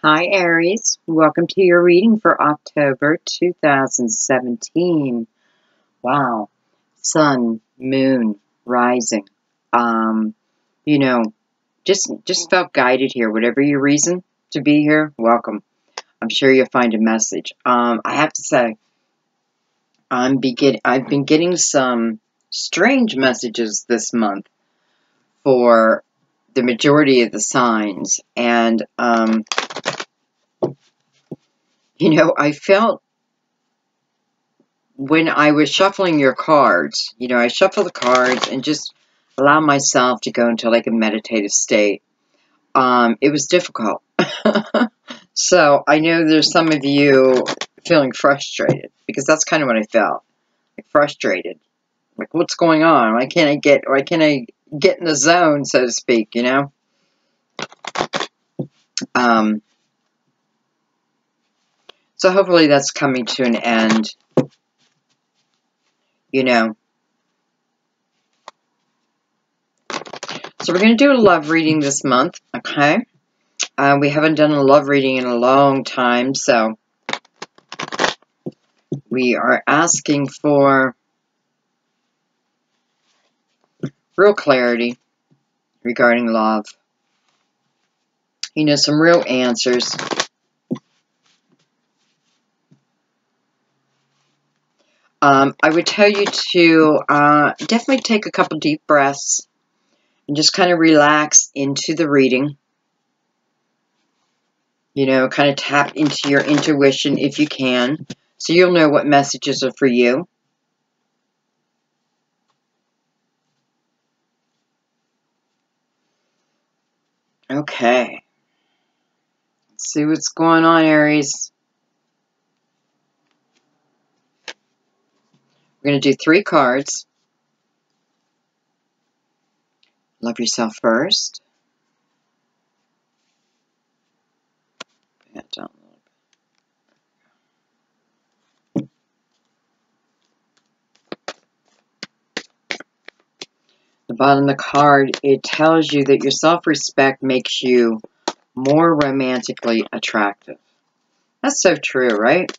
Hi, Aries. Welcome to your reading for October 2017. Wow. Sun, moon, rising. Um, you know, just felt guided here. Whatever your reason to be here, welcome. I'm sure you'll find a message. I have to say, I've been getting some strange messages this month for the majority of the signs, and I felt when I was shuffling your cards, I shuffle the cards and just allow myself to go into like a meditative state. It was difficult. So I know there's some of you feeling frustrated because that's kind of what I felt. Like frustrated. Like, what's going on? Why can't I get in the zone, so to speak, Um, so hopefully that's coming to an end, you know. So we're going to do a love reading this month, okay? We haven't done a love reading in a long time, so we are asking for real clarity regarding love. Some real answers. I would tell you to definitely take a couple deep breaths and just kind of relax into the reading. Kind of tap into your intuition if you can, so you'll know what messages are for you. Okay. Let's see what's going on, Aries. We're going to do 3 cards. Love yourself first. That down a little bit. The bottom of the card, it tells you that your self-respect makes you more romantically attractive. That's so true, right?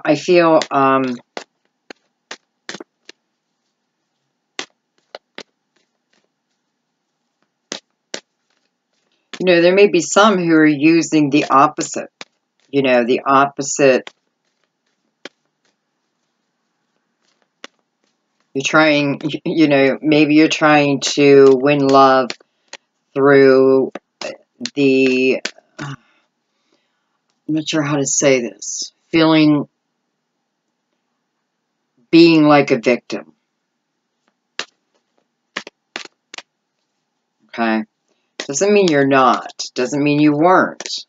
I feel there may be some who are using the opposite. The opposite. You're trying, maybe you're trying to win love through the, I'm not sure how to say this, being like a victim. Okay? Doesn't mean you're not. Doesn't mean you weren't.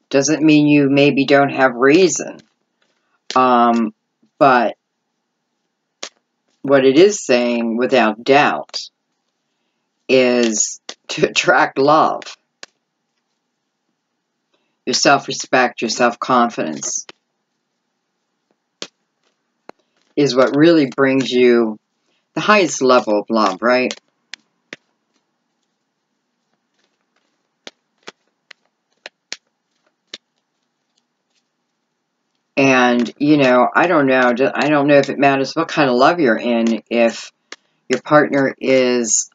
Doesn't mean you maybe don't have reason. But what it is saying, without doubt, is to attract love. Your self-respect, your self-confidence is what really brings you the highest level of love, right? And, I don't know if it matters what kind of love you're in, if your partner is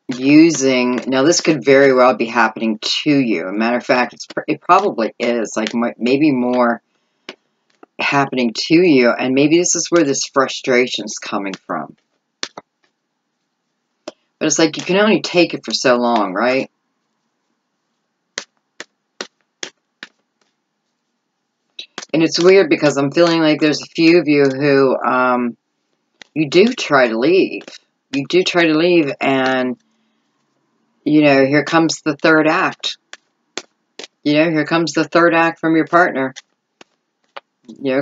using, now this could very well be happening to you. As a matter of fact, it probably is, like maybe more happening to you, and maybe this is where this frustration is coming from. But it's like you can only take it for so long, right? And it's weird because I'm feeling like there's a few of you who you do try to leave. You do try to leave, and here comes the third act. Here comes the third act from your partner.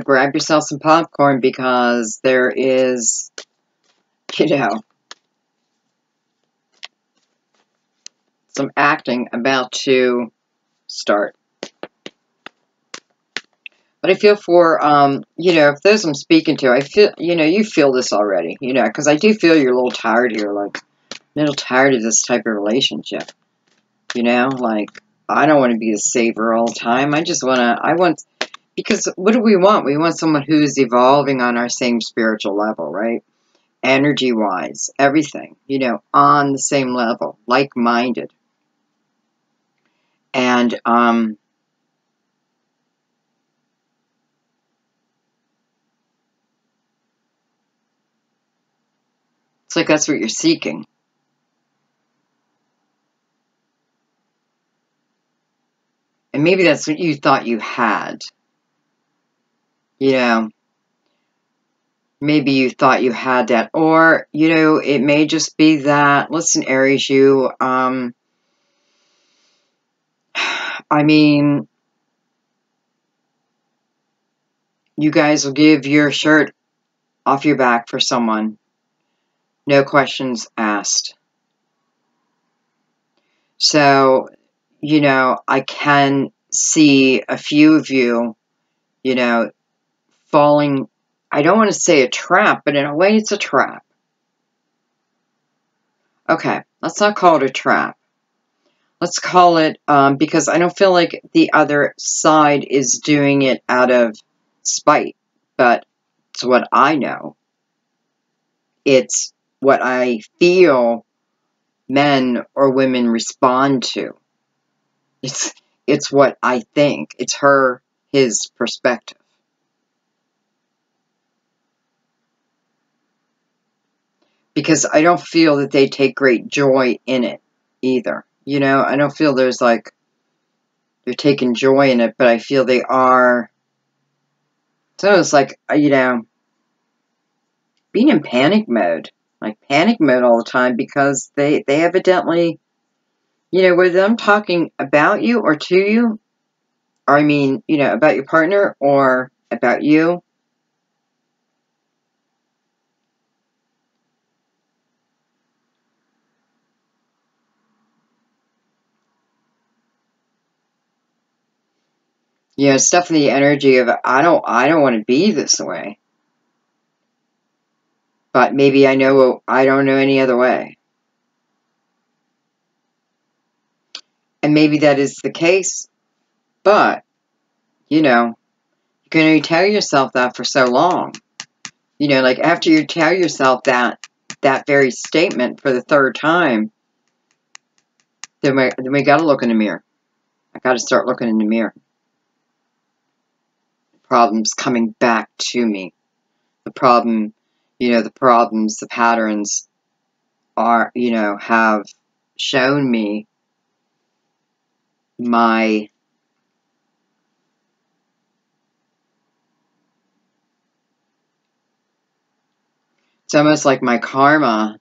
Grab yourself some popcorn because there is, some acting about to start. But I feel for, you know, if those I'm speaking to, I feel, you know, you feel this already, you know, because I do feel you're a little tired here, like, a little tired of this type of relationship, you know, like, I don't want to be the saver all the time. I just want to, because what do we want? We want someone who's evolving on our same spiritual level, right? Energy-wise, everything, you know, on the same level, like-minded. And, it's like that's what you're seeking. And maybe that's what you thought you had. You know, maybe you thought you had that. Or, you know, it may just be that, listen, Aries, I mean, you guys will give your shirt off your back for someone. No questions asked. So, you know, I can see a few of you, you know, falling, I don't want to say a trap, but in a way it's a trap. Okay, let's not call it a trap. Let's call it, because I don't feel like the other side is doing it out of spite, but it's what I know. It's what I feel men or women respond to. It's what I think. It's his perspective. Because I don't feel that they take great joy in it either. You know, I don't feel there's like, they're taking joy in it, but I feel they are, so it's like, you know, being in panic mode. Like panic mode all the time because they evidently, you know, whether I'm talking about you or to you, or I mean, you know, about your partner or about you, you know, it's definitely the energy of I don't want to be this way. But maybe I don't know any other way. And maybe that is the case, but, you know, you can only tell yourself that for so long. You know, like after you tell yourself that very statement for the third time, then we got to look in the mirror. I got to start looking in the mirror. Problems coming back to me. The problem, you know, the problems, the patterns are, you know, have shown me my, it's almost like my karma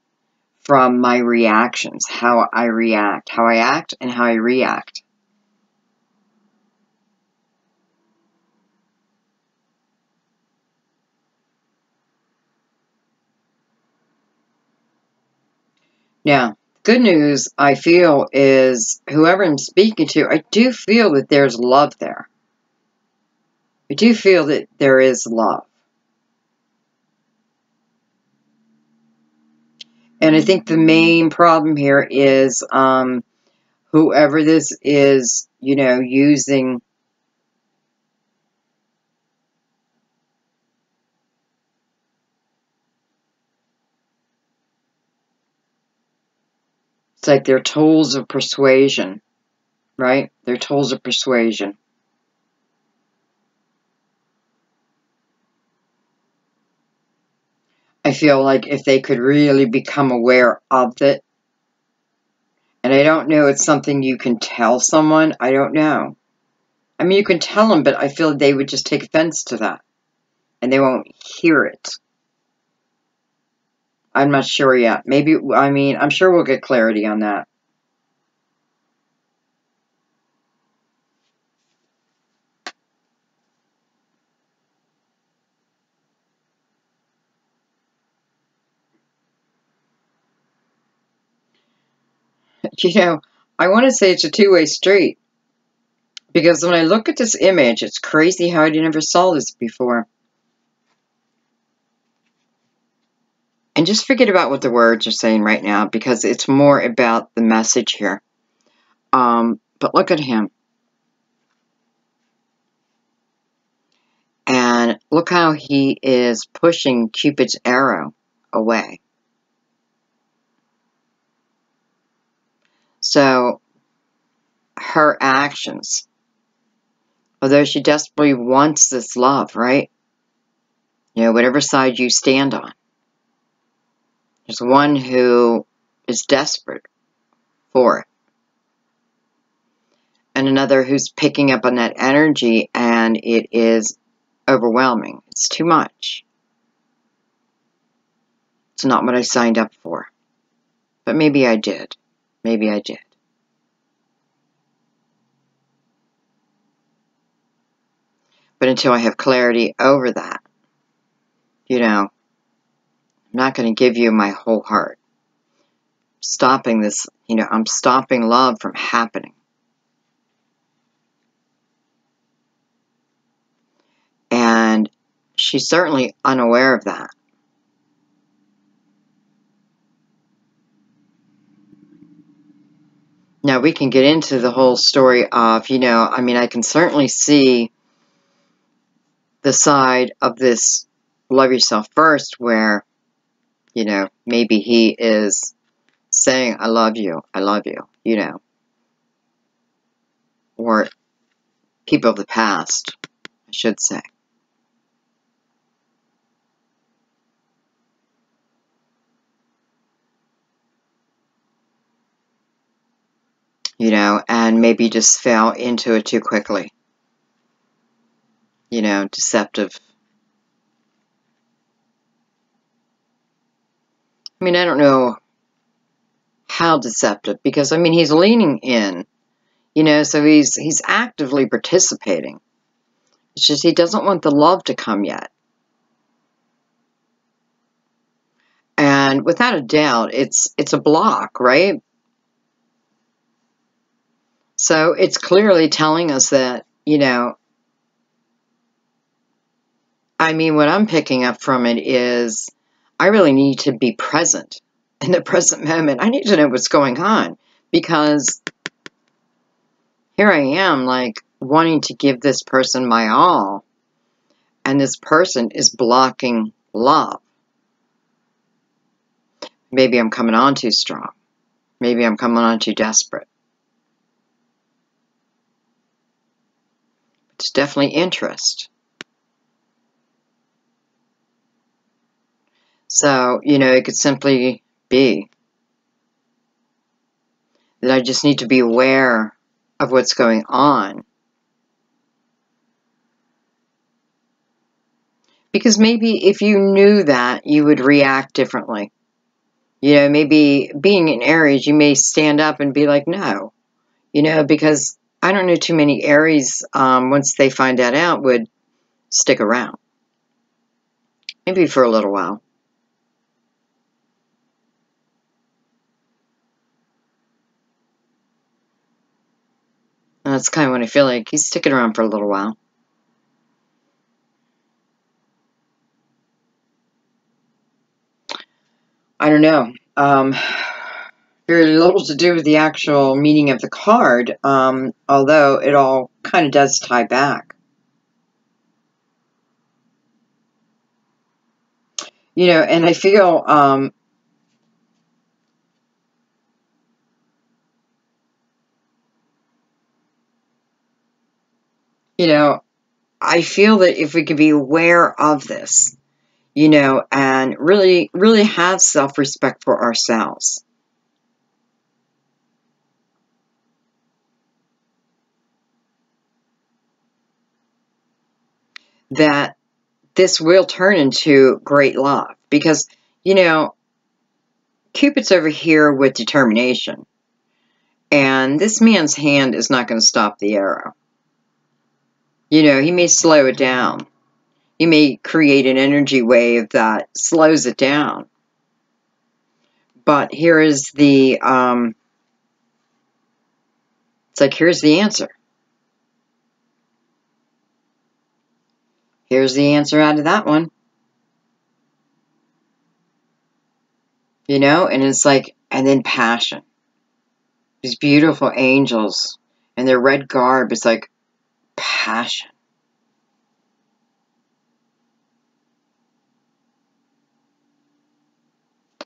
from my reactions, how I react, how I act and how I react. Now, good news I feel is whoever I'm speaking to, I do feel that there's love there. I do feel that there is love. And I think the main problem here is whoever this is, you know, using it's like their tools of persuasion, right? Their tools of persuasion. I feel like if they could really become aware of it, and I don't know, it's something you can tell someone. I don't know. I mean, you can tell them, but I feel they would just take offense to that, and they won't hear it. I'm not sure yet. Maybe, I mean, I'm sure we'll get clarity on that. You know, I want to say it's a two-way street. Because when I look at this image, it's crazy how I never saw this before. And just forget about what the words are saying right now, because it's more about the message here. But look at him. And look how he is pushing Cupid's arrow away. So, her actions, although she desperately wants this love, right? You know, whatever side you stand on. There's one who is desperate for it. And another who's picking up on that energy, and it is overwhelming. It's too much. It's not what I signed up for. But maybe I did. Maybe I did. But until I have clarity over that, you know, I'm not going to give you my whole heart. Stopping this, you know, I'm stopping love from happening. And she's certainly unaware of that. Now, we can get into the whole story of, you know, I mean, I can certainly see the side of this love yourself first where, you know, maybe he is saying, I love you, you know. Or people of the past, I should say. You know, and maybe just fell into it too quickly. You know, deceptive. I mean, I don't know how deceptive, because, I mean, he's leaning in, you know, so he's actively participating. It's just he doesn't want the love to come yet. And without a doubt, it's a block, right? So it's clearly telling us that, you know, I mean, what I'm picking up from it is I really need to be present in the present moment. I need to know what's going on, because here I am, like, wanting to give this person my all, and this person is blocking love. Maybe I'm coming on too strong. Maybe I'm coming on too desperate. It's definitely interest. So, you know, it could simply be that I just need to be aware of what's going on. Because maybe if you knew that, you would react differently. You know, maybe being an Aries, you may stand up and be like, no. You know, because I don't know too many Aries, once they find that out, would stick around. Maybe for a little while. And that's kind of what I feel like. He's sticking around for a little while. I don't know. Very little to do with the actual meaning of the card, although it all kind of does tie back. You know, and I feel, you know, I feel that if we could be aware of this, you know, and really, really have self-respect for ourselves, that this will turn into great love. Because, you know, Cupid's over here with determination, and this man's hand is not going to stop the arrow. You know, he may slow it down. He may create an energy wave that slows it down. But here is the It's like, here's the answer. Here's the answer out of that one. You know, and it's like, and then passion. These beautiful angels and their red garb is like passion.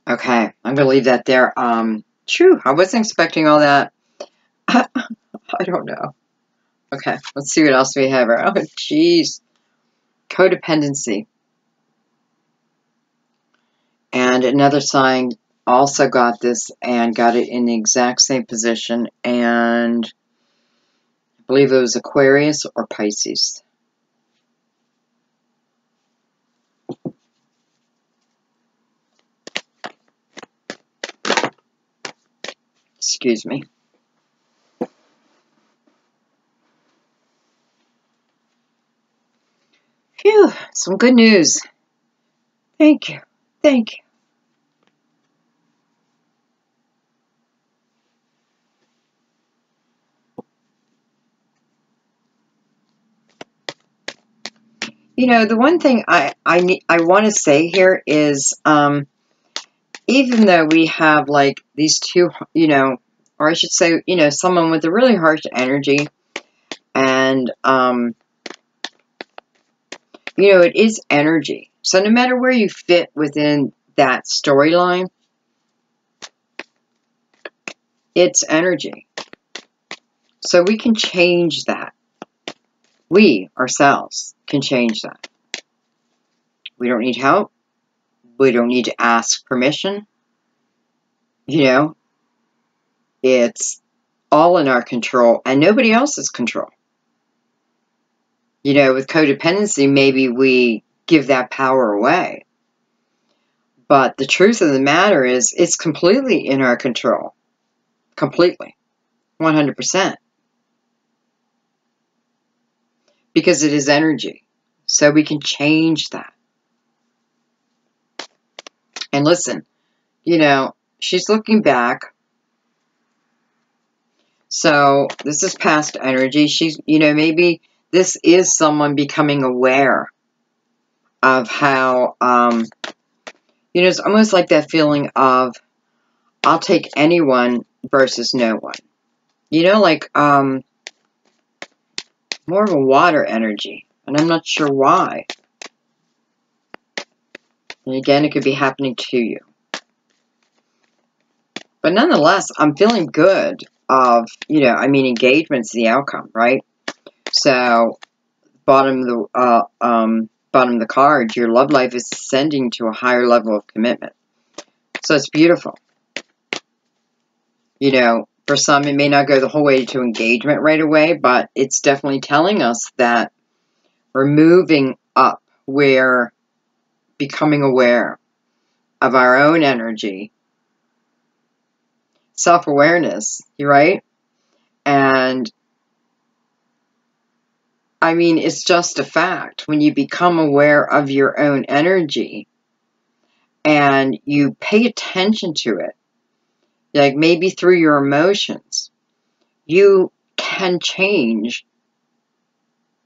Okay, I'm gonna leave that there. Phew, I wasn't expecting all that. I don't know. Okay, let's see what else we have here. Oh, jeez. Codependency. And another sign also got this and got it in the exact same position. And I believe it was Aquarius or Pisces. Excuse me. Phew, some good news. Thank you. Thank you. You know, the one thing I want to say here is, even though we have like these two, you know, or I should say, you know, someone with a really harsh energy, and you know, it is energy. So no matter where you fit within that storyline, it's energy. So we can change that. We ourselves can change that. We don't need help. We don't need to ask permission. You know, it's all in our control and nobody else's control. You know, with codependency, maybe we give that power away. But the truth of the matter is, it's completely in our control. Completely. 100%. Because it is energy. So we can change that. And listen, you know, she's looking back. So this is past energy. She's, you know, maybe this is someone becoming aware of how, you know, it's almost like that feeling of, I'll take anyone versus no one. You know, like, more of a water energy. And I'm not sure why. And again, it could be happening to you. But nonetheless, I'm feeling good of, you know, I mean, engagement's the outcome, right? So, bottom of the card, your love life is ascending to a higher level of commitment. So it's beautiful. You know, for some, it may not go the whole way to engagement right away, but it's definitely telling us that we're moving up. We're becoming aware of our own energy, self-awareness, right? And I mean, it's just a fact. When you become aware of your own energy and you pay attention to it, like maybe through your emotions, you can change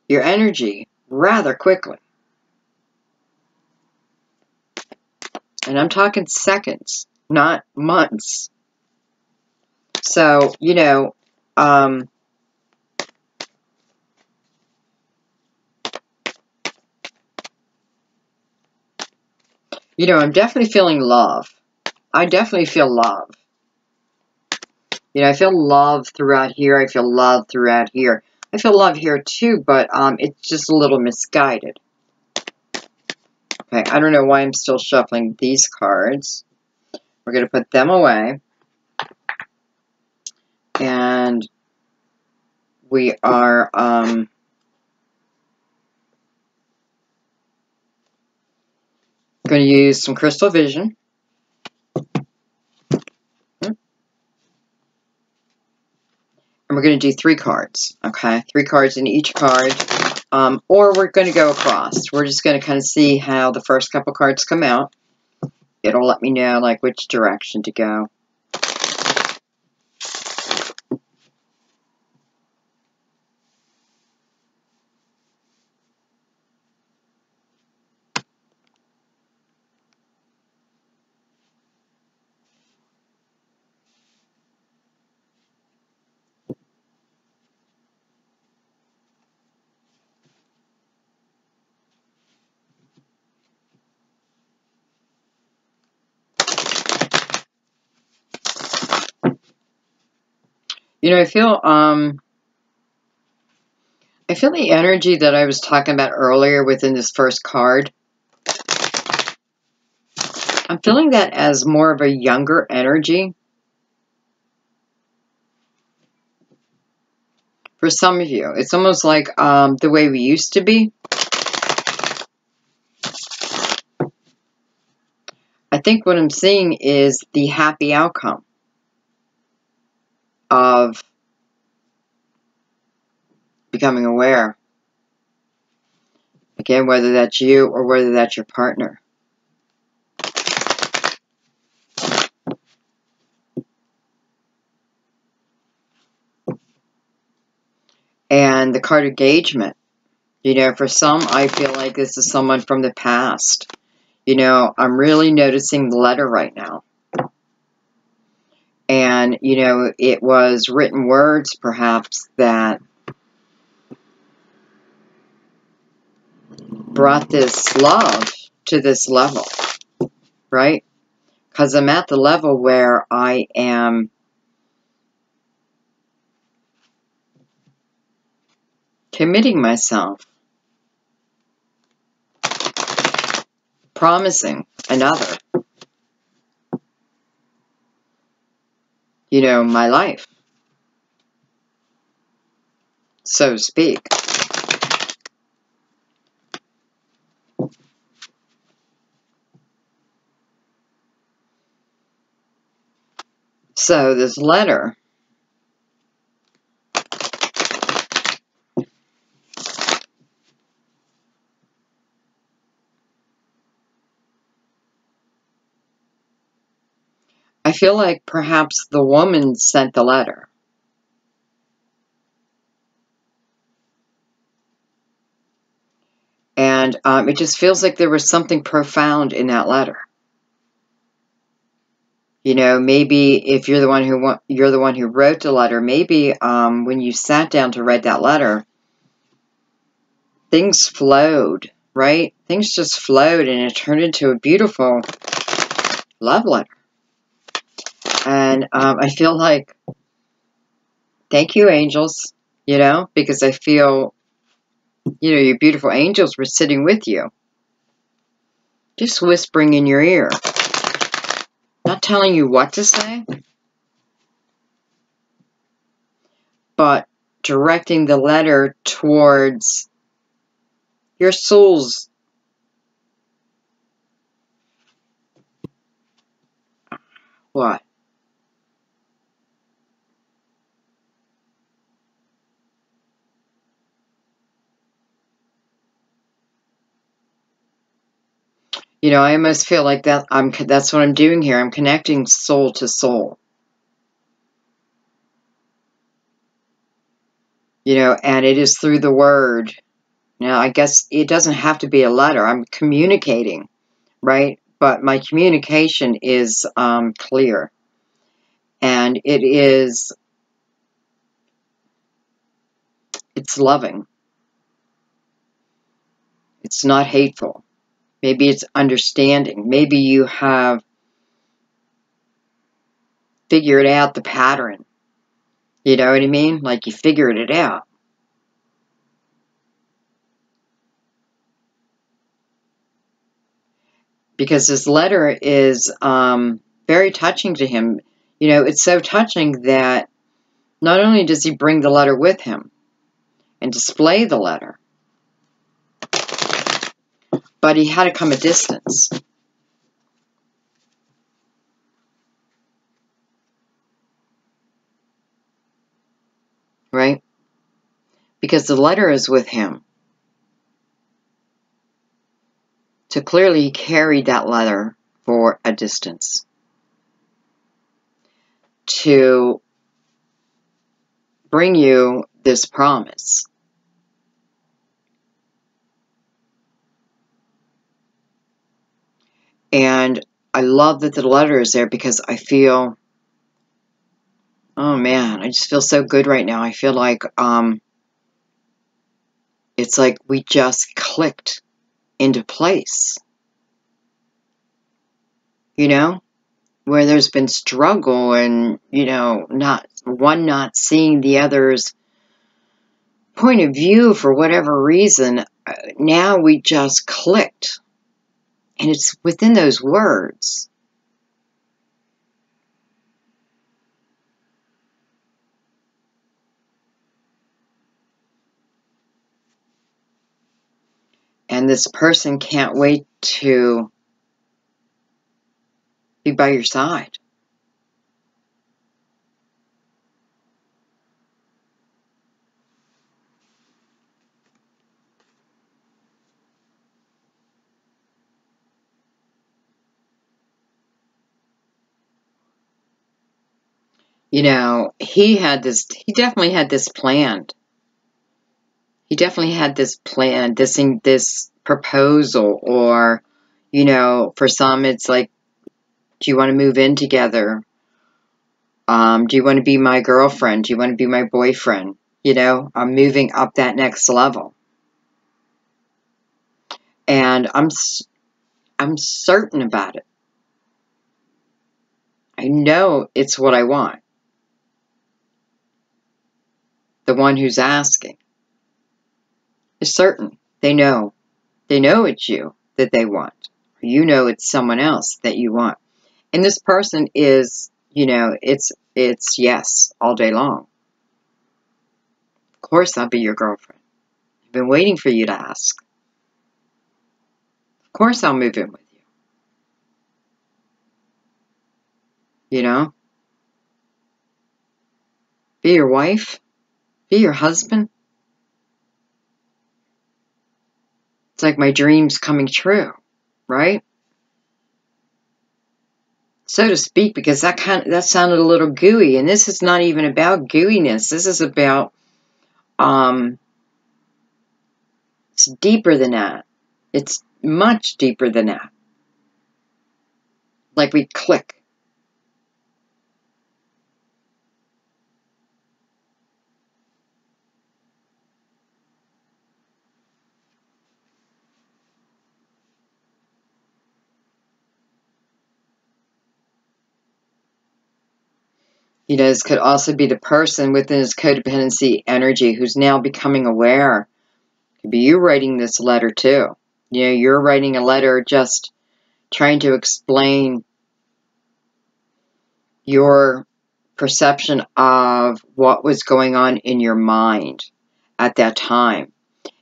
your energy rather quickly. And I'm talking seconds, not months. So, you know, I'm definitely feeling love. I definitely feel love. You know, I feel love throughout here. I feel love throughout here. I feel love here too, but it's just a little misguided. Okay, I don't know why I'm still shuffling these cards. We're going to put them away. And we are going to use some crystal vision. And we're going to do 3 cards, okay? 3 cards in each card. Or we're going to go across. We're just going to kind of see how the first couple cards come out. It'll let me know, like, which direction to go. You know, I feel the energy that I was talking about earlier within this first card. I'm feeling that as more of a younger energy. For some of you, it's almost like the way we used to be. I think what I'm seeing is the happy outcome of becoming aware. Again, whether that's you or whether that's your partner. And the card engagement. You know, for some, I feel like this is someone from the past. You know, I'm really noticing the letter right now. And, you know, it was written words, perhaps, that brought this love to this level, right? Because I'm at the level where I am committing myself, promising another, you know, my life, so to speak. So this letter, I feel like perhaps the woman sent the letter. And it just feels like there was something profound in that letter. You know, maybe if you're the one who wrote the letter, maybe when you sat down to write that letter, things flowed, right? Things just flowed and it turned into a beautiful love letter. And I feel like, thank you, angels, you know, because I feel, you know, your beautiful angels were sitting with you, just whispering in your ear, not telling you what to say, but directing the letter towards your soul's what? You know, I almost feel like that's what I'm doing here. I'm connecting soul to soul. You know, and it is through the word. Now, I guess it doesn't have to be a letter. I'm communicating, right? But my communication is clear. And it's loving. It's not hateful. Maybe it's understanding. Maybe you have figured out the pattern. You know what I mean? Like you figured it out. Because this letter is very touching to him. You know, it's so touching that not only does he bring the letter with him and display the letter, but he had to come a distance. Right? Because the letter is with him. So clearly he carried that letter for a distance to bring you this promise. And I love that the letter is there because I feel, oh man, I just feel so good right now. I feel like it's like we just clicked into place. You know? Where there's been struggle and, you know, not one not seeing the other's point of view for whatever reason, now we just clicked. And it's within those words. And this person can't wait to be by your side. You know, he definitely had this planned. He definitely had this plan, this proposal, or, you know, for some it's like, do you want to move in together? Do you want to be my girlfriend? Do you want to be my boyfriend? You know, I'm moving up that next level. And I'm certain about it. I know it's what I want. The one who's asking is certain. They know. They know it's you that they want. You know it's someone else that you want. And this person is, you know, it's yes all day long. Of course I'll be your girlfriend. I've been waiting for you to ask. Of course I'll move in with you. You know? Be your wife. Be your husband. It's like my dreams coming true, right? So to speak, because that sounded a little gooey, and this is not even about gooiness. This is about it's deeper than that. It's much deeper than that. Like we click. You know, this could also be the person within his codependency energy who's now becoming aware. It could be you writing this letter too. You know, you're writing a letter just trying to explain your perception of what was going on in your mind at that time.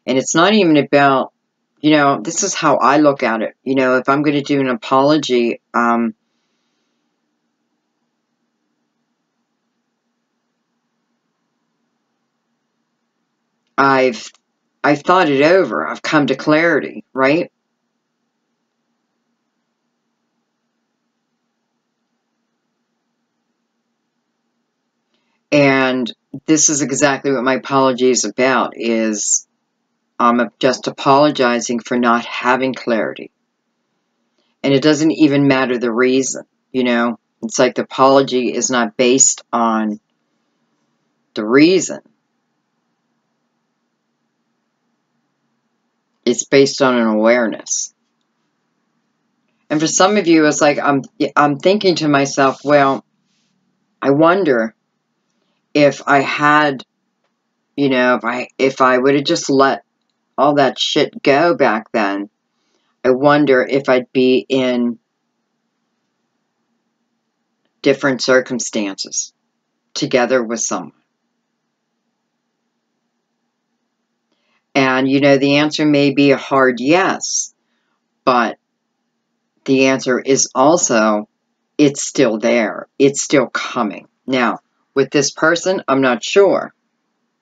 And it's not even about, you know, this is how I look at it. You know, if I'm going to do an apology, I've thought it over. I've come to clarity, right? And this is exactly what my apology is about, is I'm just apologizing for not having clarity. And it doesn't even matter the reason, you know? It's like the apology is not based on the reason. It's based on an awareness. And for some of you, it's like I'm thinking to myself, well, I wonder if I had, you know, if I would have just let all that shit go back then, I wonder if I'd be in different circumstances together with someone. And, you know, the answer may be a hard yes, but the answer is also, it's still there. It's still coming. Now, with this person, I'm not sure.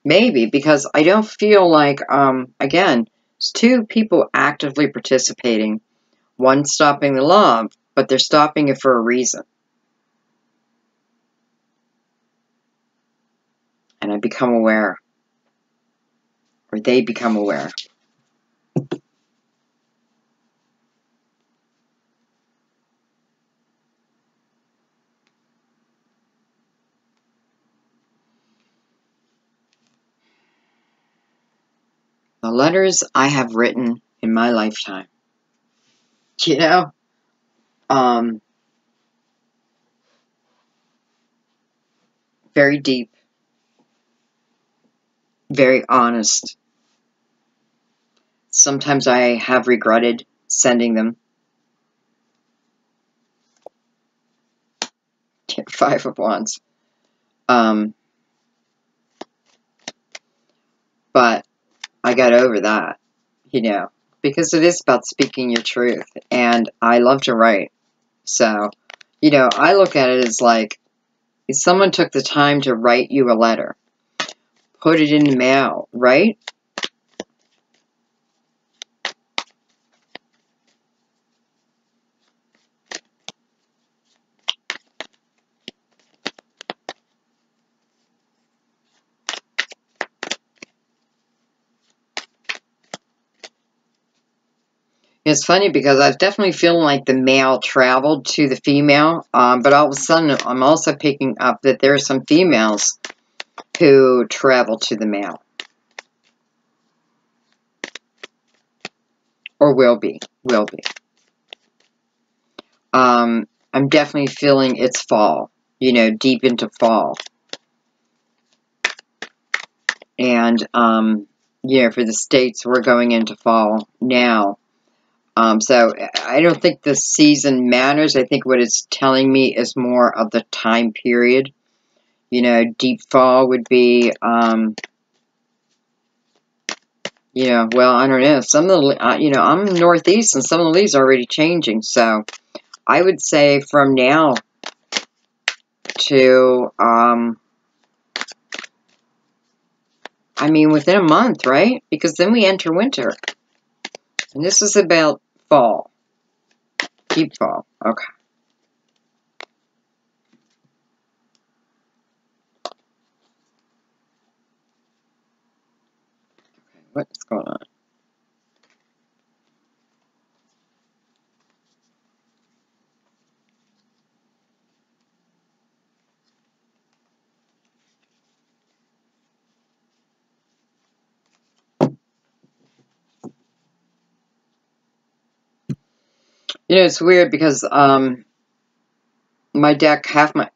Maybe, because I don't feel like, again, it's two people actively participating. One stopping the love, but they're stopping it for a reason. And I become aware. Or they become aware. The letters I have written in my lifetime. You know? very deep, very honest. Sometimes I have regretted sending them. Five of Wands. But I got over that, you know, because it is about speaking your truth, and I love to write. So, you know, I look at it as like, if someone took the time to write you a letter, put it in the mail, right? It's funny because I've definitely feeling like the male traveled to the female, but all of a sudden I'm also picking up that there are some females who travel to the male. Or will be. I'm definitely feeling it's fall, you know, deep into fall. And, you know, for the States, we're going into fall now. So I don't think the season matters. I think what it's telling me is more of the time period. You know, deep fall would be, you know, well, I don't know. Some of the, you know, I'm northeast and some of the leaves are already changing. So I would say from now to, I mean, within a month, right? Because then we enter winter. And this is about fall. Deep fall. Okay. What's going on? You know, it's weird because, my deck,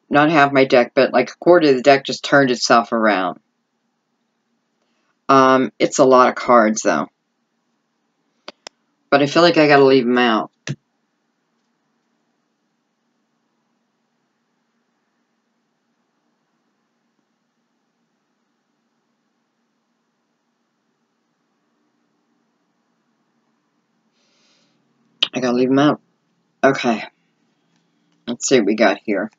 not half my deck, but like a quarter of the deck just turned itself around. It's a lot of cards, though. But I feel like I gotta leave them out. I gotta leave them out. Okay. Let's see what we got here.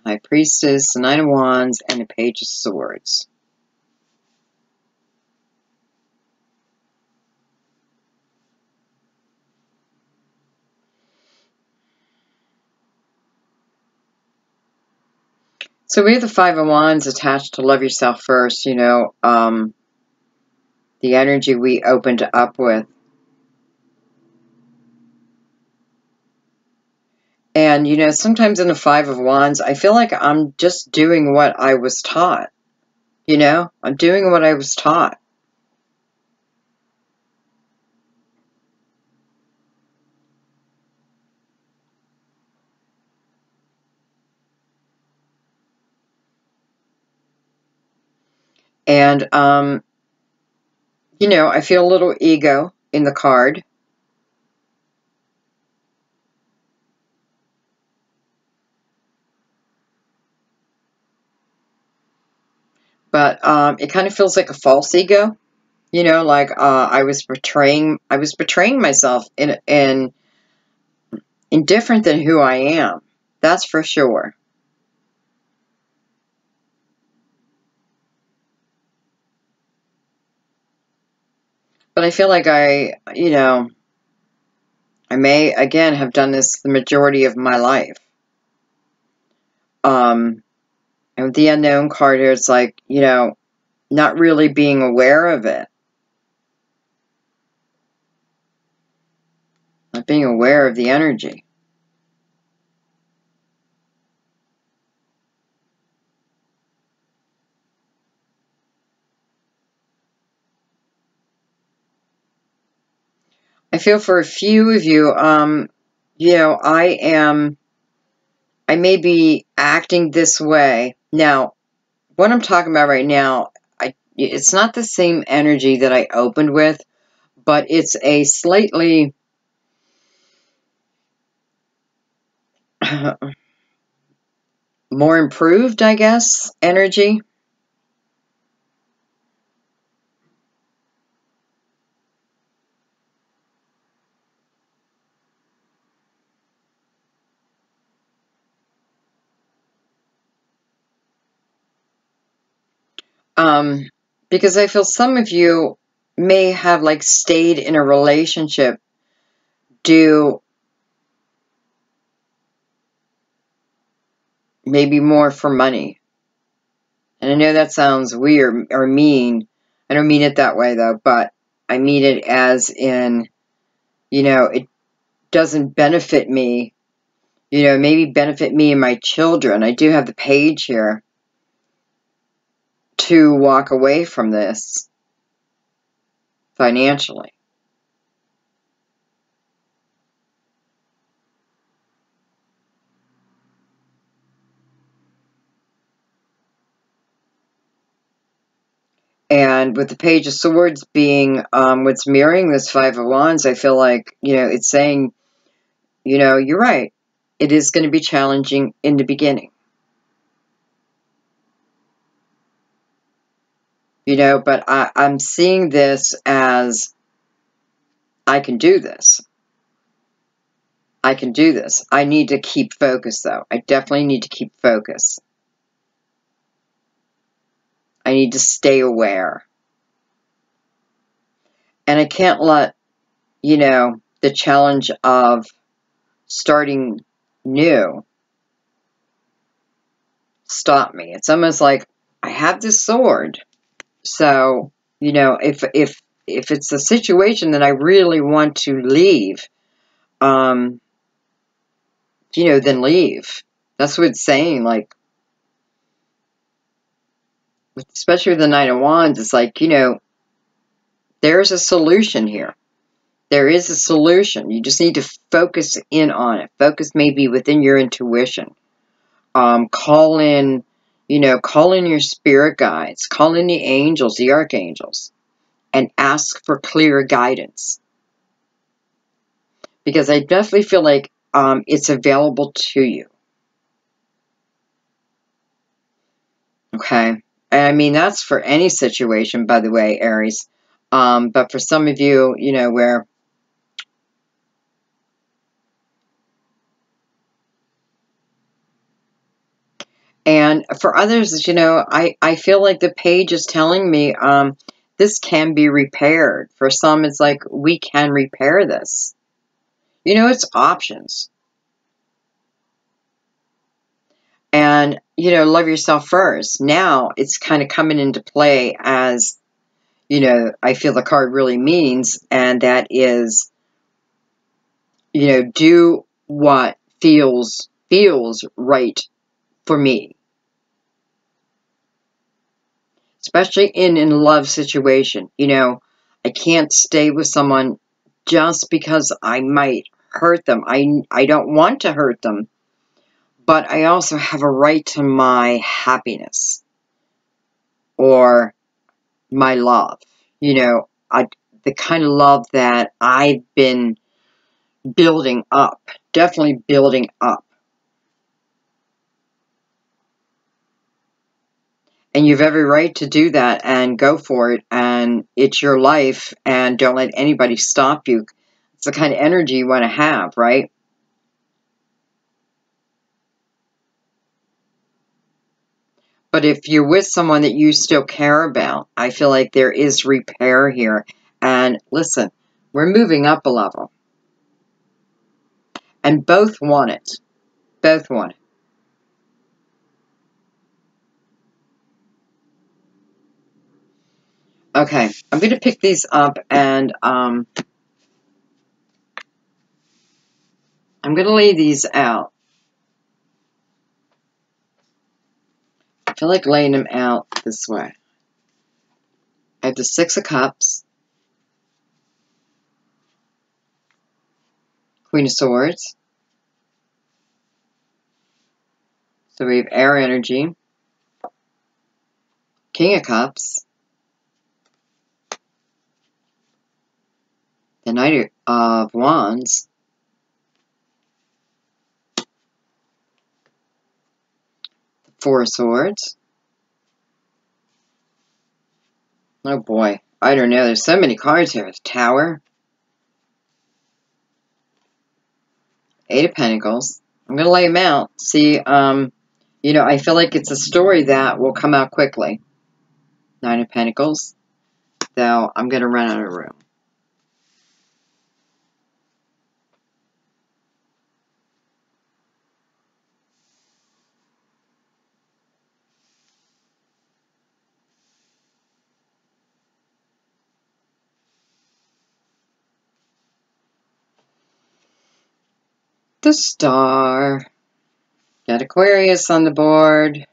High Priestess, the Knight of Wands, and the Page of Swords. So we have the Five of Wands attached to Love Yourself First, you know, the energy we opened up with. And, you know, sometimes in the Five of Wands, I feel like I'm just doing what I was taught. You know, I'm doing what I was taught. And, you know, I feel a little ego in the card. But it kind of feels like a false ego. You know, like I was betraying myself in different than who I am. That's for sure. But I feel like you know, I may, again, have done this the majority of my life. And with the Unknown card here, it's like, you know, not really being aware of it. Not being aware of the energy. I feel for a few of you, you know, I may be acting this way. Now, what I'm talking about right now, it's not the same energy that I opened with, but it's a slightly more improved, I guess, energy. Um, because I feel some of you may have like stayed in a relationship due maybe more for money. And I know that sounds weird or mean. I don't mean it that way though, but I mean it as in, it doesn't benefit me, maybe benefit me and my children. I do have the page here to walk away from this financially. And with the Page of Swords being what's mirroring this Five of Wands, I feel like, it's saying, you're right. It is going to be challenging in the beginning. But I'm seeing this as I can do this. I can do this. I need to keep focus, though. I definitely need to keep focus. I need to stay aware. And I can't let, the challenge of starting new stop me. It's almost like I have this sword. So, if it's a situation that I really want to leave, then leave. That's what it's saying. Like, especially with the Knight of Wands, it's like, there's a solution here. There is a solution. You just need to focus in on it. Focus maybe within your intuition. Call in your spirit guides. Call in the angels, the archangels, and ask for clear guidance. Because I definitely feel like it's available to you. Okay? And I mean, that's for any situation, by the way, Aries. But for some of you, where... And for others, I feel like the page is telling me this can be repaired. For some, it's like, we can repair this. It's options. And, love yourself first. Now, it's kind of coming into play as, I feel the card really means, and that is, do what feels right for me. Especially in a love situation. I can't stay with someone just because I might hurt them. I don't want to hurt them, but I also have a right to my happiness or my love. The kind of love that I've been building up, definitely building up. And you have every right to do that and go for it. And it's your life, and don't let anybody stop you. It's the kind of energy you want to have, right? But if you're with someone that you still care about, I feel like there is repair here. And listen, we're moving up a level. And both want it. Both want it. Okay, I'm going to pick these up, and I'm going to lay these out. I feel like laying them out this way. I have the Six of Cups, Queen of Swords. So we have air energy. King of Cups, the Knight of Wands, Four of Swords. Oh boy, I don't know. There's so many cards here. Tower, Eight of Pentacles. I'm going to lay them out. See, you know, I feel like it's a story that will come out quickly. Nine of Pentacles. Though, I'm going to run out of room. The Star. Got Aquarius on the board.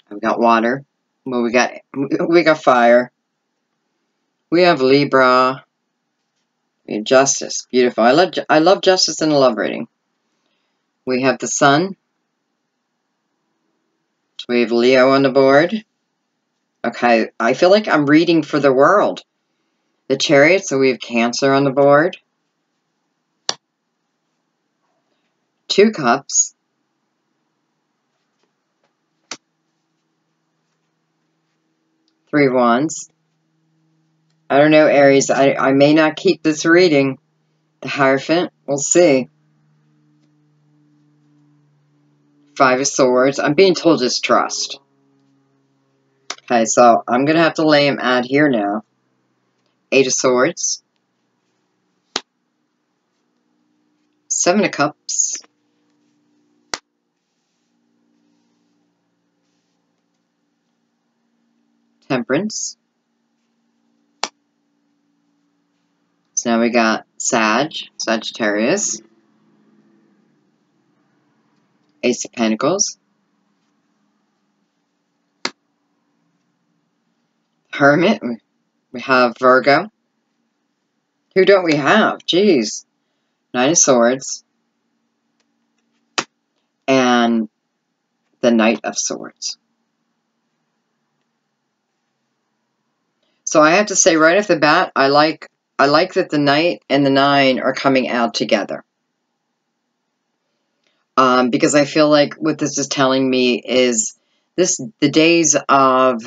We got water. Well, we got fire. We have Libra. We have Justice. Beautiful. I love Justice in a love reading. We have the Sun. We have Leo on the board. Okay, I feel like I'm reading for the world. The Chariot, so we have Cancer on the board. Two Cups. Three of Wands. I don't know, Aries. I may not keep this reading. The Hierophant. We'll see. Five of Swords. I'm being told just trust. Okay, so I'm going to have to lay him out here now. Eight of Swords. Seven of Cups. Temperance. So now we got Sagittarius. Ace of Pentacles. Hermit. We have Virgo. Who don't we have? Jeez. Nine of Swords. And the Knight of Swords. So I have to say right off the bat, I like that the Knight and the Nine are coming out together. Because I feel like what this is telling me is the days of,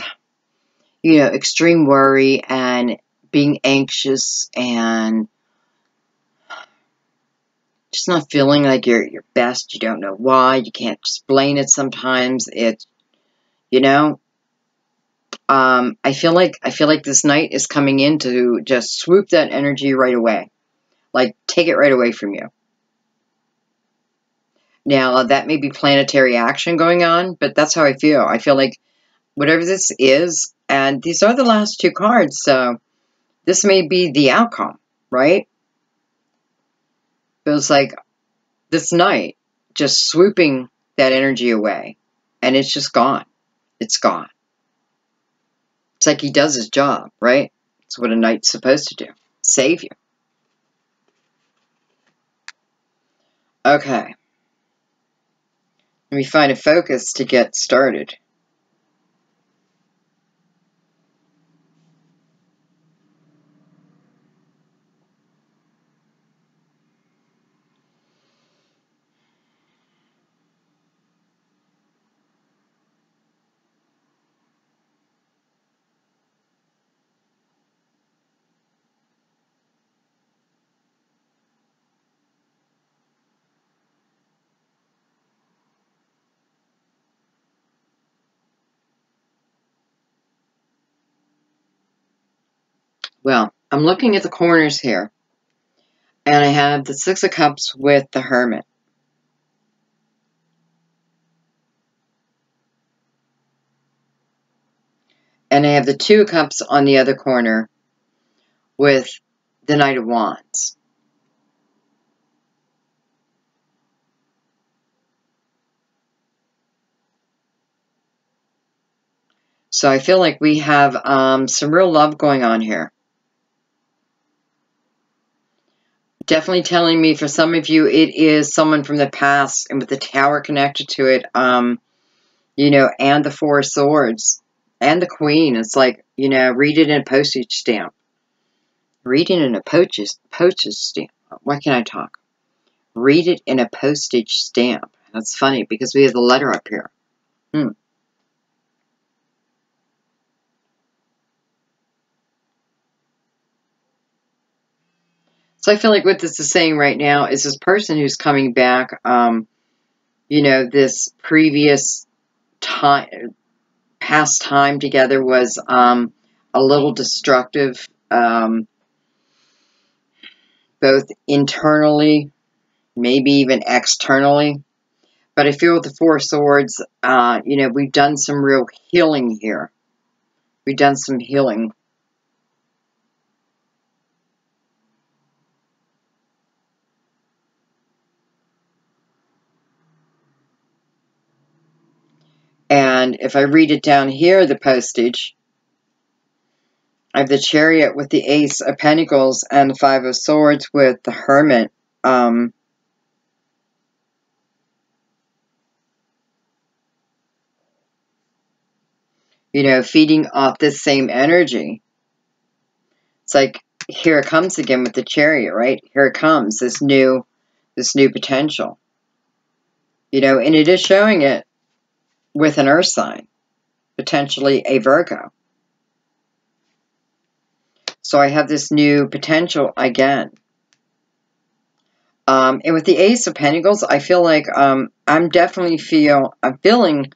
you know, extreme worry and being anxious and just not feeling like you're your best. You don't know why. You can't explain it sometimes. It's, you know, I feel like this Knight is coming in to just swoop that energy right away. Like, take it right away from you. Now, that may be planetary action going on, but that's how I feel. I feel like whatever this is, and these are the last two cards, so this may be the outcome, right? Feels like this Knight just swooping that energy away, and it's just gone. It's gone. It's like he does his job, right? It's what a Knight's supposed to do. Save you. Okay. Let me find a focus to get started. Well, I'm looking at the corners here. And I have the Six of Cups with the Hermit. And I have the Two of Cups on the other corner with the Knight of Wands. So I feel like we have some real love going on here. Definitely telling me, for some of you, it is someone from the past, and with the Tower connected to it, you know, and the Four of Swords and the Queen. It's like, you know, read it in a postage stamp. Read it in a postage stamp. Why can't I talk? Read it in a postage stamp. That's funny because we have the letter up here. So I feel like what this is saying right now is this person who's coming back, you know, this previous time, past time together was a little destructive, both internally, maybe even externally. But I feel with the Four of Swords, you know, we've done some real healing here. We've done some healing. And if I read it down here, the postage, I have the Chariot with the Ace of Pentacles and the Five of Swords with the Hermit. You know, feeding off this same energy. It's like, here it comes again with the Chariot, right? Here it comes, this new potential. You know, and it is showing it with an earth sign, potentially a Virgo. So I have this new potential again. And with the Ace of Pentacles, I feel like I'm feeling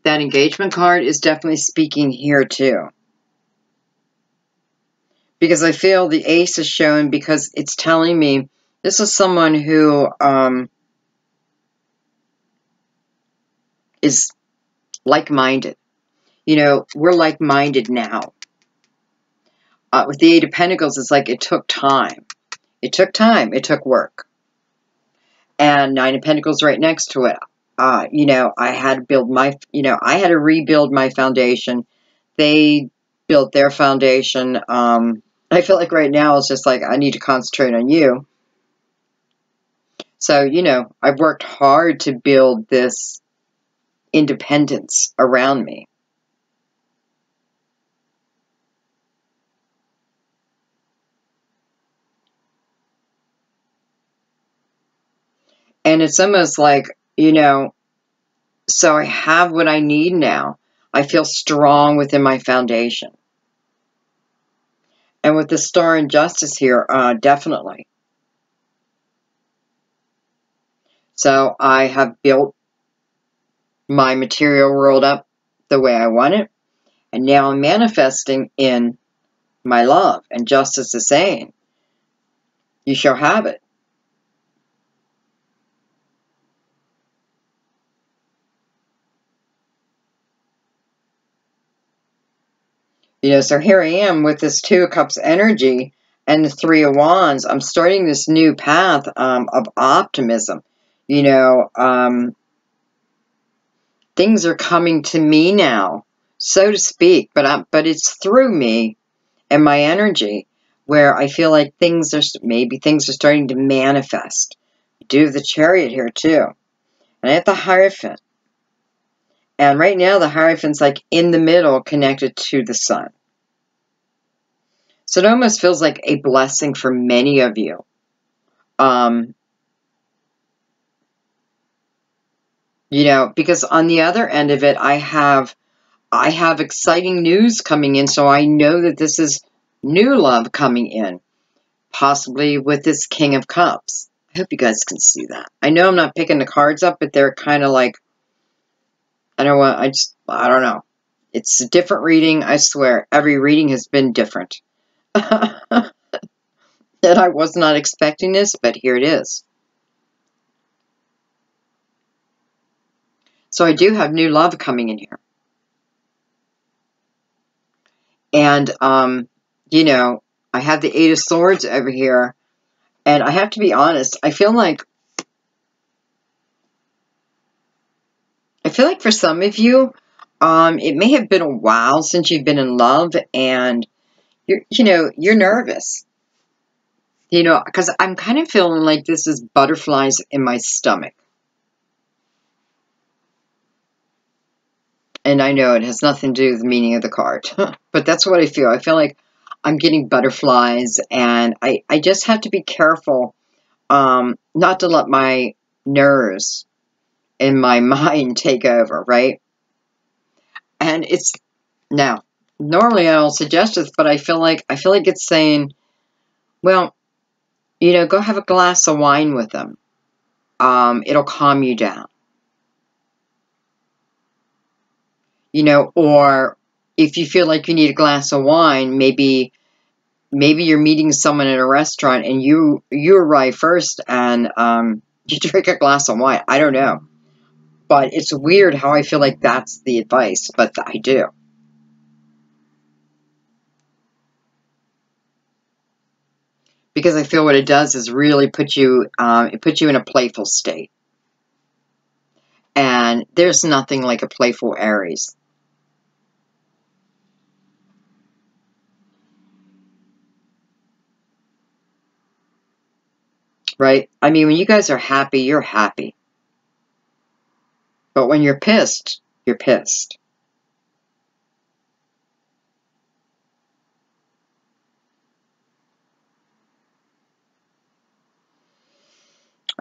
that engagement card is definitely speaking here too. Because I feel the Ace is showing because it's telling me this is someone who is like-minded. You know, we're like-minded now. With the Eight of Pentacles, it's like it took time. It took time. It took work. And Nine of Pentacles right next to it. You know, I had to build my, you know, I had to rebuild my foundation. They built their foundation. I feel like right now it's just like I need to concentrate on you. So, you know, I've worked hard to build this independence around me. And it's almost like, you know, so I have what I need now. I feel strong within my foundation. And with the Star and Justice here, definitely. So I have built my material world up the way I want it. And now I'm manifesting in my love. And Justice is saying, you shall have it. You know, so here I am with this Two of Cups energy and the Three of Wands. I'm starting this new path of optimism. You know, things are coming to me now, so to speak, but it's through me and my energy where I feel like maybe things are starting to manifest. I do the Chariot here too. And I have the Hierophant. And right now the Hierophant's like in the middle connected to the sun. So it almost feels like a blessing for many of you. You know, because on the other end of it, I have exciting news coming in, so I know that this is new love coming in, possibly with this King of Cups. I hope you guys can see that. I know I'm not picking the cards up, but they're kind of like, I don't know. It's a different reading, I swear. Every reading has been different. And I was not expecting this, but here it is. So I do have new love coming in here. And, you know, I have the Eight of Swords over here. And I have to be honest, I feel like for some of you, it may have been a while since you've been in love and you're nervous. You know, because I'm kind of feeling like this is butterflies in my stomach. And I know it has nothing to do with the meaning of the card, but that's what I feel. I feel like I'm getting butterflies, and I just have to be careful not to let my nerves and my mind take over, right? And it's now normally I don't suggest this, but I feel like it's saying, well, go have a glass of wine with them. It'll calm you down. Or if you feel like you need a glass of wine, maybe you're meeting someone at a restaurant and you arrive first and you drink a glass of wine. I don't know. But it's weird how I feel like that's the advice, but I do. Because I feel what it does is really put you in a playful state. And there's nothing like a playful Aries. Right? I mean, when you guys are happy, you're happy. But when you're pissed, you're pissed.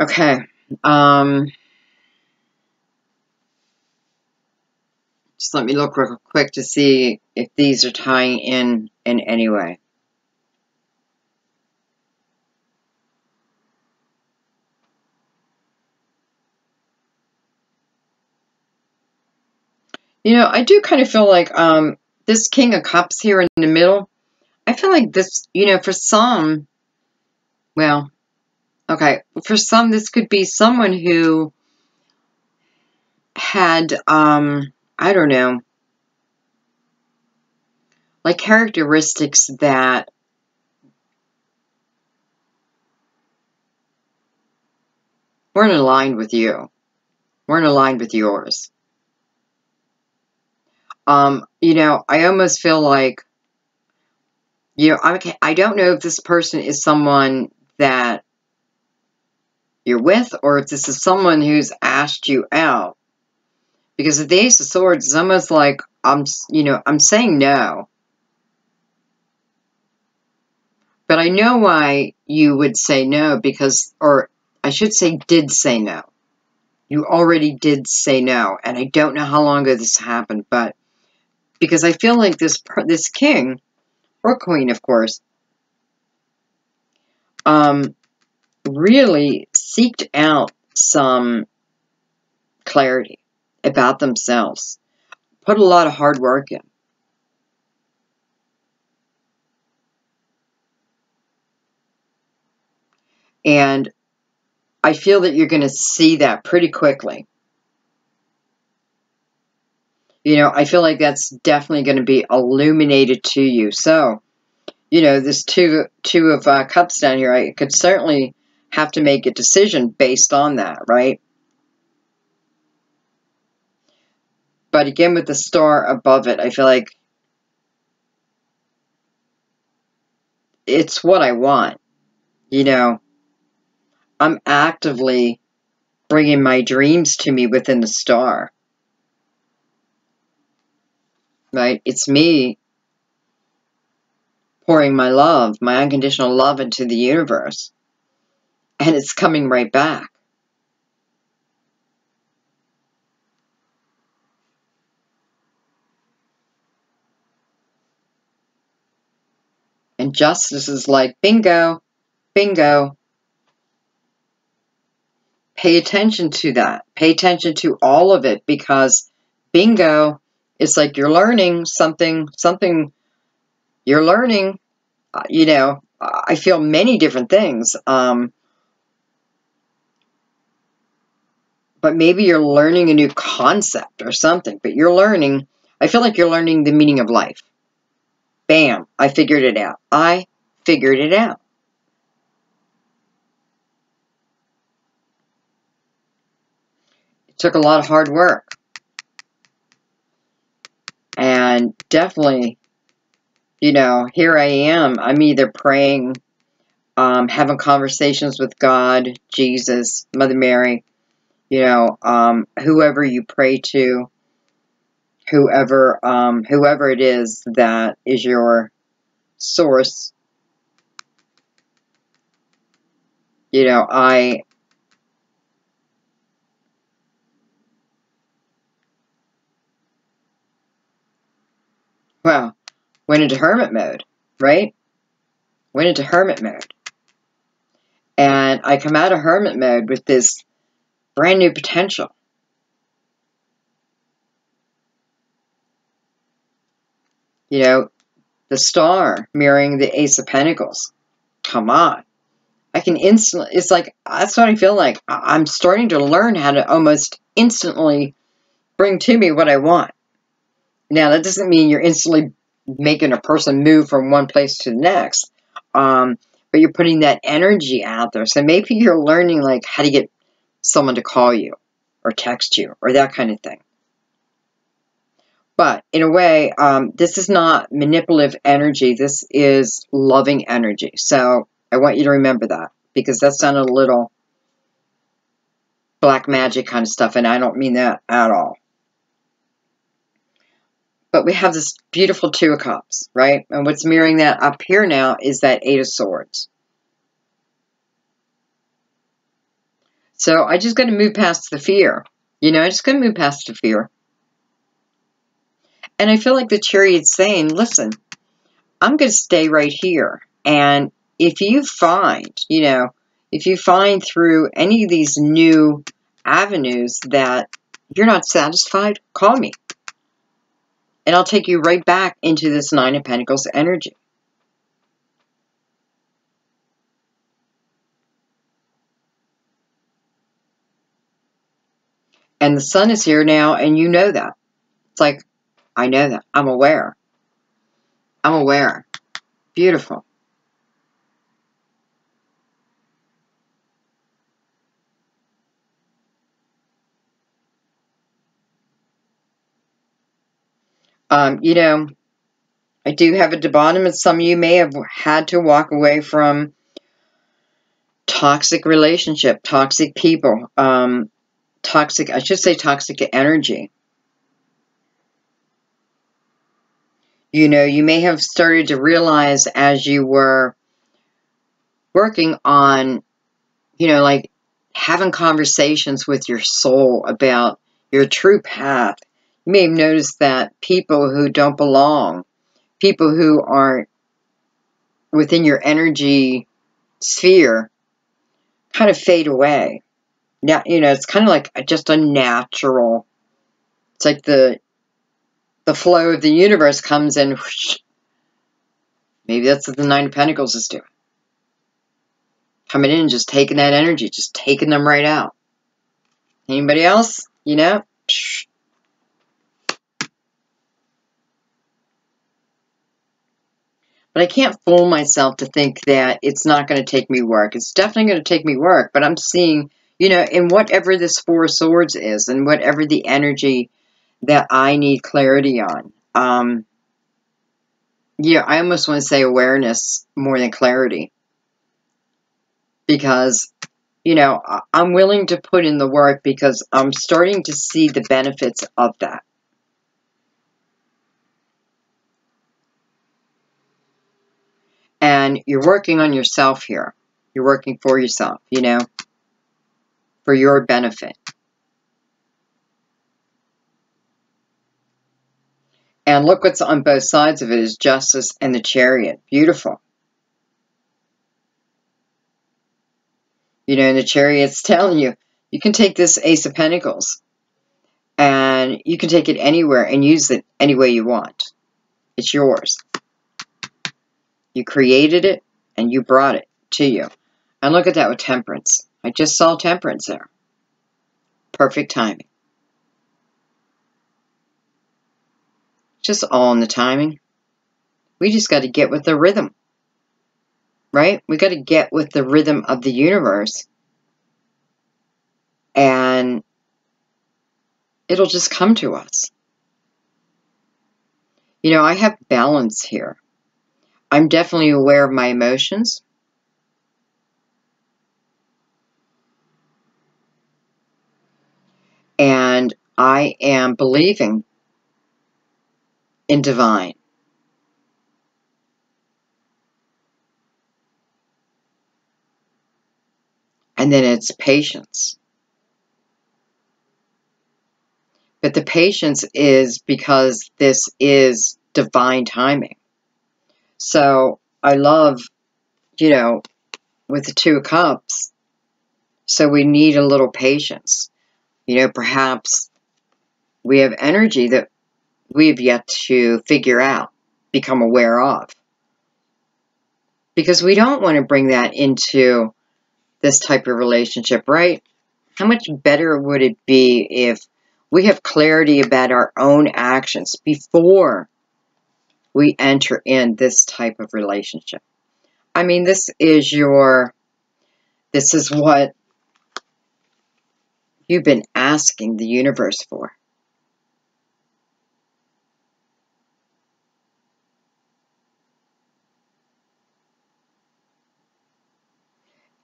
Okay. Just let me look real quick to see if these are tying in any way. I do kind of feel like this King of Cups here in the middle, I feel like this, for some, well, okay, for some, this could be someone who had, I don't know, like characteristics that weren't aligned with you, weren't aligned with yours. I almost feel like, I don't know if this person is someone that you're with or if this is someone who's asked you out. Because with the Ace of Swords, it's almost like I'm saying no. But I know why you would say no because, or I should say did say no. You already did say no. And I don't know how long ago this happened, but because I feel like this king, or queen, of course, really seeked out some clarity about themselves. Put a lot of hard work in. And I feel that you're going to see that pretty quickly. I feel like that's definitely going to be illuminated to you. So, this two of cups down here, I could certainly have to make a decision based on that, right? But again, with the star above it, I feel like it's what I want. I'm actively bringing my dreams to me within the star. Right? It's me pouring my love, my unconditional love into the universe. And it's coming right back. And justice is like, bingo, bingo. Pay attention to that. Pay attention to all of it because bingo, it's like you're learning something you're learning, I feel many different things. But maybe you're learning a new concept or something, but I feel like you're learning the meaning of life. Bam, I figured it out. I figured it out. It took a lot of hard work. And definitely, here I am. I'm either praying, having conversations with God, Jesus, Mother Mary, whoever you pray to. whoever it is that is your source. You know, well, went into hermit mode, right? Went into hermit mode. And I come out of hermit mode with this brand new potential. You know, the star mirroring the Ace of Pentacles. Come on. I can instantly, it's like, that's what I feel like. I'm starting to learn how to almost instantly bring to me what I want. Now, that doesn't mean you're instantly making a person move from one place to the next. But you're putting that energy out there. So maybe you're learning like how to get someone to call you or text you or that kind of thing. But in a way, this is not manipulative energy. This is loving energy. So I want you to remember that, because that sounded a little black magic kind of stuff, and I don't mean that at all. But we have this beautiful Two of Cups, right? And what's mirroring that up here now is that Eight of Swords. So I just got to move past the fear. You know, I just got to move past the fear. And I feel like the Chariot's saying, listen, I'm going to stay right here. And if you find, you know, if you find through any of these new avenues that you're not satisfied, call me. And I'll take you right back into this Nine of Pentacles energy. And the Sun is here now, and you know that. It's like, I know that. I'm aware. I'm aware. Beautiful. You know, I do have at the bottom, and some of you may have had to walk away from toxic relationship, toxic people, toxic, I should say toxic energy. You know, you may have started to realize as you were working on, you know, like having conversations with your soul about your true path, you may have noticed that people who don't belong, people who aren't within your energy sphere, kind of fade away. Now, you know, it's kind of like just a natural, it's like the flow of the universe comes in. Whoosh. Maybe that's what the Nine of Pentacles is doing. Coming in and just taking that energy, just taking them right out. Anybody else? You know? But I can't fool myself to think that it's not going to take me work. It's definitely going to take me work, but I'm seeing, you know, in whatever this Four of Swords is, and whatever the energy that I need clarity on. Yeah, I almost want to say awareness more than clarity. Because, you know, I'm willing to put in the work because I'm starting to see the benefits of that. And you're working on yourself here. You're working for yourself, you know, for your benefit. And look what's on both sides of it is Justice and the Chariot. Beautiful. You know, and the Chariot's telling you, you can take this Ace of Pentacles and you can take it anywhere and use it any way you want. It's yours. You created it and you brought it to you. And look at that with Temperance. I just saw Temperance there. Perfect timing. Just all in the timing. We just got to get with the rhythm. Right? We got to get with the rhythm of the universe. And it'll just come to us. You know, I have balance here. I'm definitely aware of my emotions. And I am believing in divine. And then it's patience. But the patience is because this is divine timing. So I love, with the Two of Cups, so we need a little patience. Perhaps we have energy that we have yet to figure out, become aware of. Because we don't want to bring that into this type of relationship, right? How much better would it be if we have clarity about our own actions before we enter in this type of relationship? I mean, this is what you've been asking the universe for.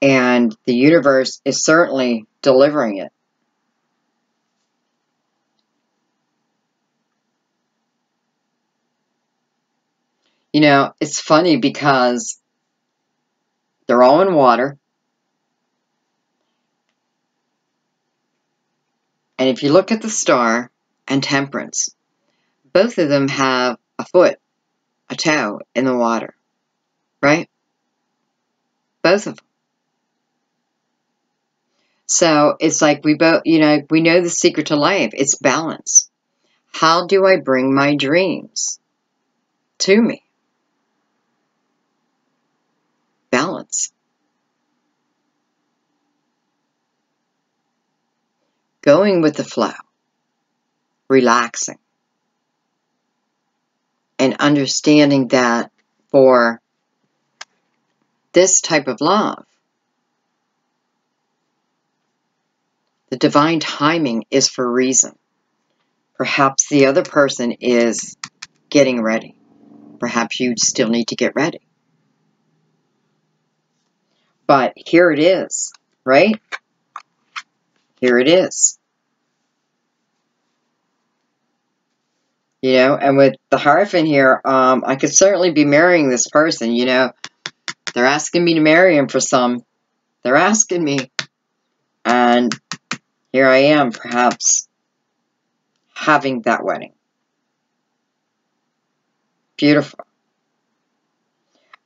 And the universe is certainly delivering it. It's funny because they're all in water. And if you look at the Star and Temperance, both of them have a foot, a toe in the water, right? Both of them. So it's like we both, we know the secret to life. It's balance. How do I bring my dreams to me? Balance. Going with the flow. Relaxing. And understanding that for this type of love, the divine timing is for a reason. Perhaps the other person is getting ready. Perhaps you still need to get ready. But here it is, right? Here it is. And with the Hierophant here, I could certainly be marrying this person, They're asking me to marry him for some. They're asking me. And here I am, perhaps, having that wedding. Beautiful.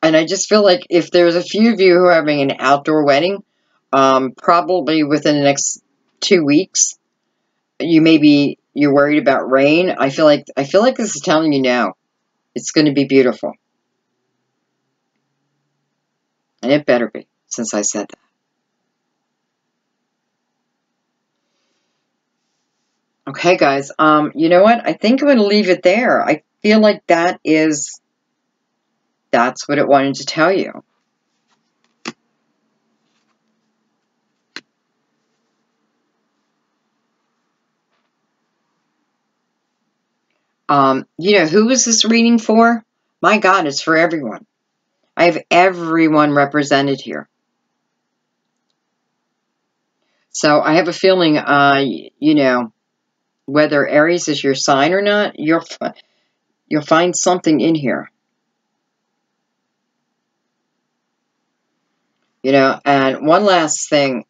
And I just feel like if there's a few of you who are having an outdoor wedding, probably within the next 2 weeks, you're worried about rain. I feel like this is telling you now. It's going to be beautiful. And it better be, since I said that. Okay, guys. You know what? I think I'm going to leave it there. I feel like that's what it wanted to tell you. Who is this reading for? My God, it's for everyone. I have everyone represented here. So I have a feeling, whether Aries is your sign or not, you'll find something in here. And one last thing,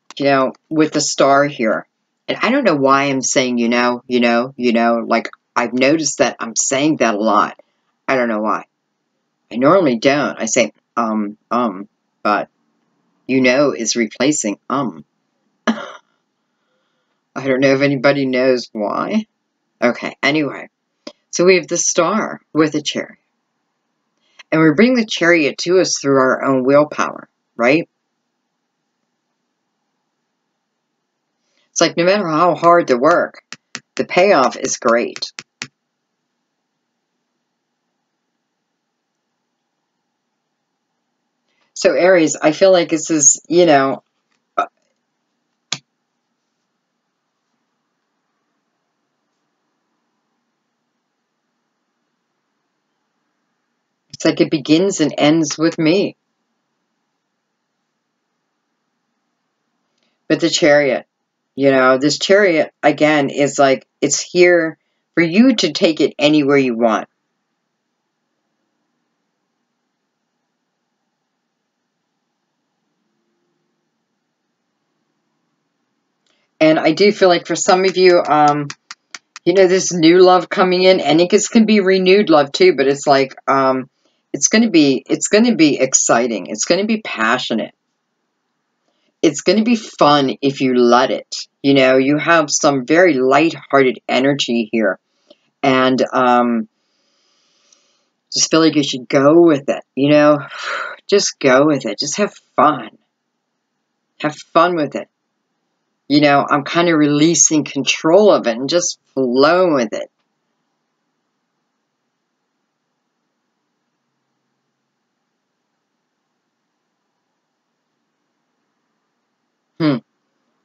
with the Star here. And I don't know why I'm saying, like I've noticed that I'm saying that a lot. I don't know why. I normally don't. I say, but is replacing, I don't know if anybody knows why. Okay, anyway. So we have the Star with a Chariot. And we bring the Chariot to us through our own willpower, right? It's like no matter how hard the work, the payoff is great. So Aries, I feel like this is, it's like it begins and ends with me. But the Chariot, this Chariot, again, is like, it's here for you to take it anywhere you want. And I do feel like for some of you, you know, this new love coming in, and it can be renewed love too, but it's like, it's going to be exciting. It's going to be passionate. It's going to be fun if you let it. You know, you have some very light-hearted energy here. And just feel like you should go with it, you know? Just go with it. Just have fun. Have fun with it. You know, I'm kind of releasing control of it and just flow with it.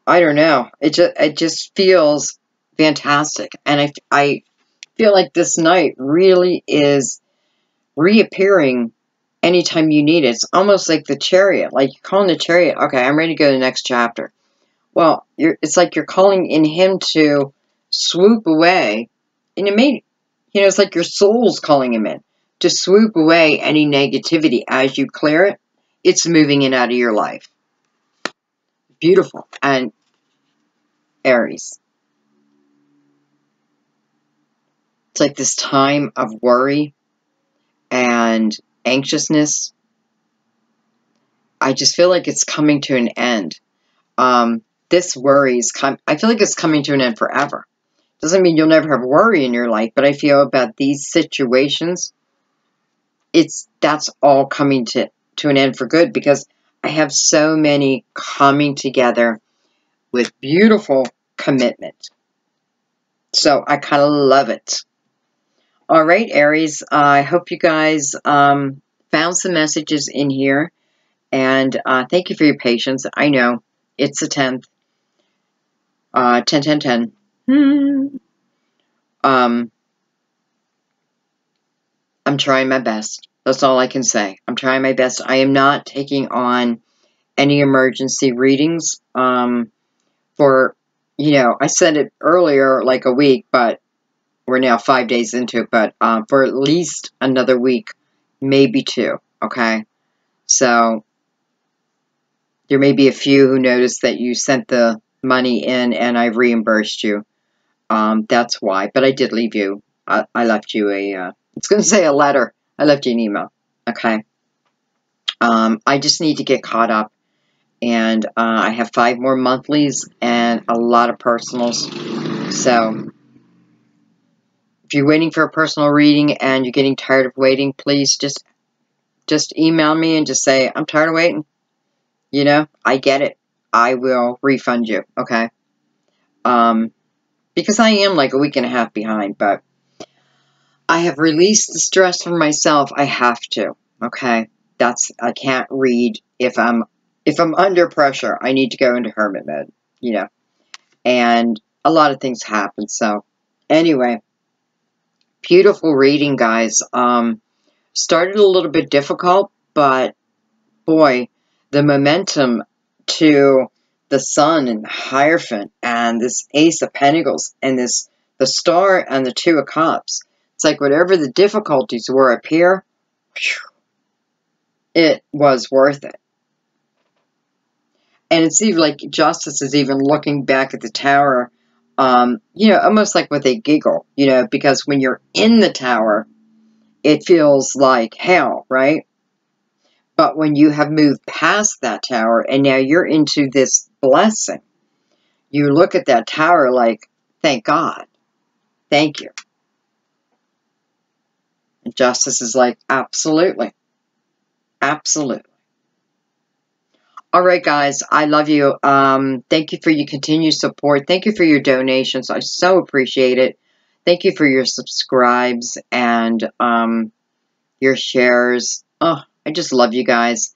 I don't know. It just feels fantastic. And I feel like this night really is reappearing anytime you need it. It's almost like the Chariot. Like you're calling the Chariot, okay, I'm ready to go to the next chapter. Well, it's like you're calling in him to swoop away. And you know, it's like your soul's calling him in to swoop away any negativity as you clear it. It's moving it out of your life. Beautiful. And Aries. It's like this time of worry and anxiousness. I just feel like it's coming to an end. This worry I feel like it's coming to an end forever. Doesn't mean you'll never have worry in your life, but I feel about these situations, that's all coming to an end for good, because I have so many coming together with beautiful commitment. So I kind of love it. All right, Aries, I hope you guys found some messages in here. And thank you for your patience. I know it's the 10th. 10, 10, 10. I'm trying my best. That's all I can say. I'm trying my best. I am not taking on any emergency readings for, you know, I said it earlier, like a week, but we're now 5 days into it, but for at least another week, maybe 2, okay? So there may be a few who noticed that you sent the money in and I've reimbursed you. That's why. But I did leave you. I left you it's going to say a letter. I left you an email. Okay. I just need to get caught up. And I have 5 more monthlies and a lot of personals. So if you're waiting for a personal reading and you're getting tired of waiting, please just email me and just say, I'm tired of waiting. You know, I get it. I will refund you. Okay. Because I am like a week and a half behind, but I have released the stress from myself. I have to. Okay. I can't read if I'm under pressure. I need to go into hermit mode, you know. And a lot of things happen. So anyway, beautiful reading, guys. Started a little bit difficult, but boy, the momentum to the Sun and the Hierophant and this Ace of Pentacles and the Star and the Two of Cups. It's like whatever the difficulties were up here, it was worth it. And it's even like Justice is even looking back at the Tower, you know, almost like with a giggle, you know, because when you're in the Tower, it feels like hell, right? But when you have moved past that Tower and now you're into this blessing, you look at that Tower like, thank God. Thank you. And Justice is like, absolutely. Absolutely. All right, guys, I love you. Thank you for your continued support. Thank you for your donations. I so appreciate it. Thank you for your subscribes and your shares. Oh, I just love you guys.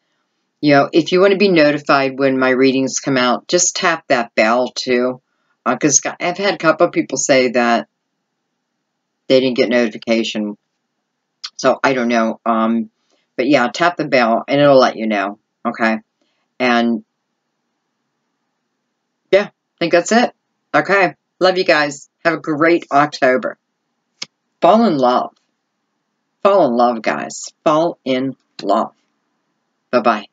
You know, if you want to be notified when my readings come out, just tap that bell too. Because I've had a couple of people say that they didn't get notification. So I don't know. But yeah, tap the bell and it'll let you know. Okay. And yeah, I think that's it. Okay. Love you guys. Have a great October. Fall in love. Fall in love, guys. Fall in love. Bye-bye.